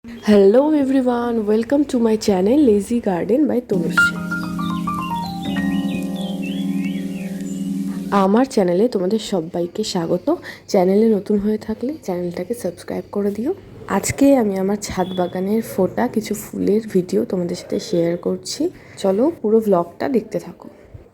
Hello everyone, welcome to my channel Lazy Garden by Tanushree. আমার চ্যানেলে তোমাদের সবাইকে স্বাগত। চ্যানেলে নতুন হয়ে থাকলে চ্যানেলটাকে সাবস্ক্রাইব করে দিও। আজকে আমি আমার ছাদ বাগানের ফোটা কিছু ফুলের ভিডিও তোমাদের সাথে শেয়ার করছি। চলো পুরো ব্লগটা দেখতে থাকো।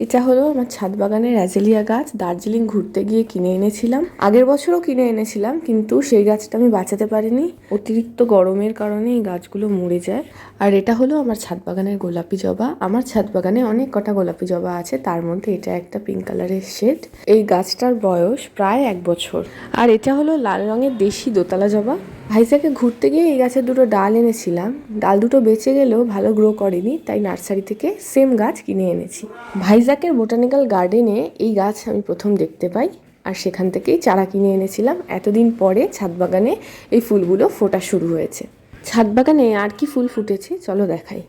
এটা হলো আমার ছাদ বাগানের অ্যাজেলিয়া গাছ। দার্জিলিং ঘুরতে গিয়ে কিনে এনেছিলাম, আগের বছরও কিনে এনেছিলাম, কিন্তু সেই গাছটা আমি বাঁচাতে পারিনি। অতিরিক্ত গরমের কারণে এই গাছগুলো মরে যায়। আর এটা হলো আমার ছাদ বাগানের গোলাপি জবা। আমার ছাদ বাগানে অনেক কটা গোলাপি জবা আছে, তার মধ্যে এটা একটা পিঙ্ক কালারের শেড। এই গাছটার বয়স প্রায় 1 বছর। আর এটা হলো লাল রঙের দেশি দোতলা জবা। ভাইজাকে ঘুরতে গিয়ে এই গাছের দুটো ডাল এনেছিলাম। ডাল দুটো বেঁচে গেলেও ভালো গ্রো করেনি, তাই নার্সারি থেকে সেম গাছ কিনে এনেছি। ভাইজাকের বোটানিক্যাল গার্ডেনে এই গাছ আমি প্রথম দেখতে পাই, আর সেখান থেকেই চারা কিনে এনেছিলাম। এতদিন পরে ছাদ বাগানে এই ফুলগুলো ফোটা শুরু হয়েছে। ছাদ বাগানে আর কি ফুল ফুটেছে চলো দেখাই।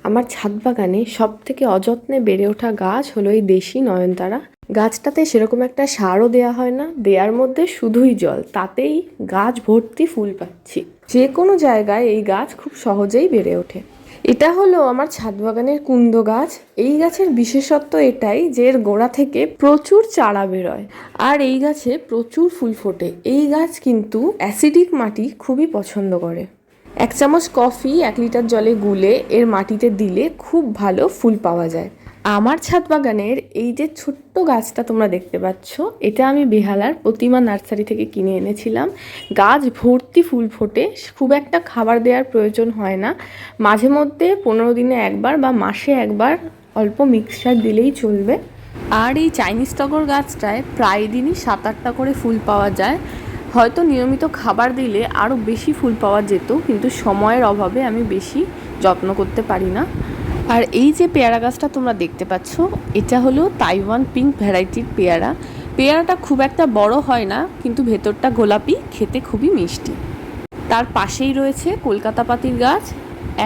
আমার ছাদ বাগানে সব থেকে অযত্নে বেড়ে ওঠা গাছ হলো এই দেশি নয়নতারা। গাছটাতে সেরকম একটা সারও দেয়া হয় না, দেয়ার মধ্যে শুধুই জল, তাতেই গাছ ভর্তি ফুল পাচ্ছি। যে কোনো জায়গায় এই গাছ খুব সহজেই বেড়ে ওঠে। এটা হলো আমার ছাদ বাগানের কুন্দ গাছ। এই গাছের বিশেষত্ব এটাই যে এর গোড়া থেকে প্রচুর চারা বেরোয়, আর এই গাছে প্রচুর ফুল ফোটে। এই গাছ কিন্তু অ্যাসিডিক মাটি খুবই পছন্দ করে। 1 চামচ কফি 1 লিটার জলে গুলে এর মাটিতে দিলে খুব ভালো ফুল পাওয়া যায়। আমার ছাদ বাগানের এই যে ছোট্ট গাছটা তোমরা দেখতে পাচ্ছ, এটা আমি বেহালার প্রতিমা নার্সারি থেকে কিনে এনেছিলাম। গাছ ভর্তি ফুল ফোটে, খুব একটা খাবার দেওয়ার প্রয়োজন হয় না। মাঝে মধ্যে 15 দিনে একবার বা মাসে একবার অল্প মিক্সচার দিলেই চলবে। আর এই চাইনিজ টগর গাছটায় প্রায় দিনই 7-8টা করে ফুল পাওয়া যায়। হয়তো নিয়মিত খাবার দিলে আরও বেশি ফুল পাওয়া যেত, কিন্তু সময়ের অভাবে আমি বেশি যত্ন করতে পারি না। আর এই যে পেয়ারা গাছটা তোমরা দেখতে পাচ্ছ, এটা হলো তাইওয়ান পিঙ্ক ভ্যারাইটির পেয়ারা। পেয়ারাটা খুব একটা বড় হয় না, কিন্তু ভেতরটা গোলাপি, খেতে খুবই মিষ্টি। তার পাশেই রয়েছে কলকাতা পাতির গাছ।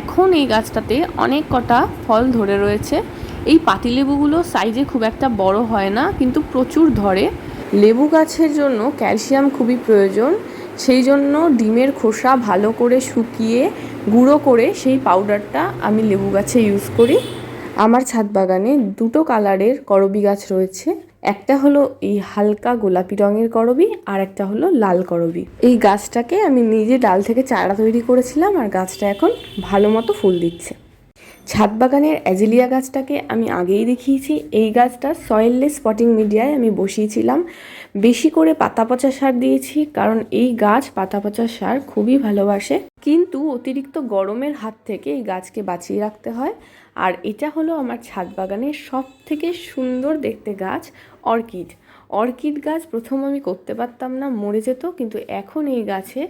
এখন এই গাছটাতে অনেক কটা ফল ধরে রয়েছে। এই পাতিলেবুগুলো সাইজে খুব একটা বড় হয় না, কিন্তু প্রচুর ধরে। লেবু গাছের জন্য ক্যালসিয়াম খুবই প্রয়োজন, সেই জন্য ডিমের খোসা ভালো করে শুকিয়ে গুঁড়ো করে সেই পাউডারটা আমি লেবু গাছে ইউজ করি। আমার ছাদ বাগানে 2টো কালারের করবি গাছ রয়েছে। একটা হলো এই হালকা গোলাপি রঙের করবি, আর একটা হলো লাল করবি। এই গাছটাকে আমি নিজে ডাল থেকে চারা তৈরি করেছিলাম, আর গাছটা এখন ভালো মতো ফুল দিচ্ছে। ছাদ বাগানের অ্যাজেলিয়া গাছটাকে আমি আগেই দেখিয়েছি। এই গাছটা সয়েললেস পটিং মিডিয়ায় আমি বসিয়েছিলাম। বেশি করে পাতা পচা সার দিয়েছি, কারণ এই গাছ পাতা পচা সার খুবই ভালোবাসে। কিন্তু অতিরিক্ত গরমের হাত থেকে এই গাছকে বাঁচিয়ে রাখতে হয়। আর এটা হলো আমার ছাদ বাগানের সব থেকে সুন্দর দেখতে গাছ, অর্কিড। অর্কিড গাছ প্রথম আমি করতে পারতাম না, মরে যেত, কিন্তু এখন এই গাছে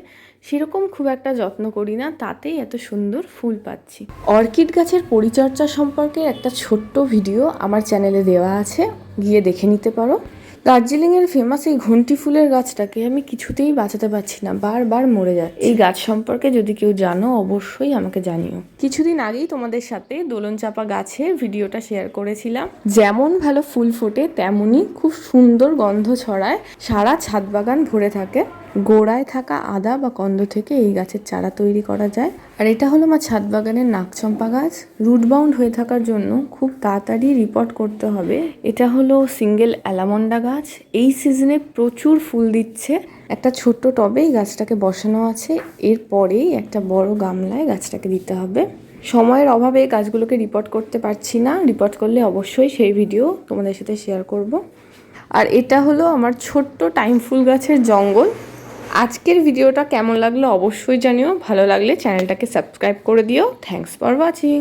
সেরকম খুব একটা যত্ন করি না, তাতেই এত সুন্দর ফুল পাচ্ছি। অর্কিড গাছের পরিচর্যা সম্পর্কে একটা ছোট্ট ভিডিও আমার চ্যানেলে দেওয়া আছে, গিয়ে দেখে নিতে পারো। দার্জিলিংয়ের ফেমাস এই ঘন্টি ফুলের গাছটাকে আমি কিছুতেই বাঁচাতে পারছি না, বারবার মরে যাচ্ছে। এই গাছ সম্পর্কে যদি কেউ জানো অবশ্যই আমাকে জানিও। কিছুদিন আগেই তোমাদের সাথে দোলন চাপা গাছের ভিডিওটা শেয়ার করেছিলাম। যেমন ভালো ফুল ফোটে তেমনই খুব সুন্দর গন্ধ ছড়ায়, সারা ছাদ বাগান ভরে থাকে। গোড়ায় থাকা আদা বা কন্দ থেকে এই গাছের চারা তৈরি করা যায়। আর এটা হলো আমার ছাদ বাগানের নাগচম্পা গাছ। রুট বাউন্ড হয়ে থাকার জন্য খুব তাড়াতাড়ি রিপোর্ট করতে হবে। এটা হলো সিঙ্গেল অ্যালামন্ডা গাছ, এই সিজনে প্রচুর ফুল দিচ্ছে। একটা ছোট্ট টবে এই গাছটাকে বসানো আছে, এরপরেই একটা বড় গামলায় গাছটাকে দিতে হবে। সময়ের অভাবে গাছগুলোকে রিপোর্ট করতে পারছি না, রিপোর্ট করলে অবশ্যই সেই ভিডিও তোমাদের সাথে শেয়ার করব। আর এটা হলো আমার ছোট্ট টাইম ফুল গাছের জঙ্গল। আজকের ভিডিওটা কেমন লাগলো অবশ্যই জানিও, ভালো লাগলে চ্যানেলটাকে সাবস্ক্রাইব করে দিও। Thanks for watching.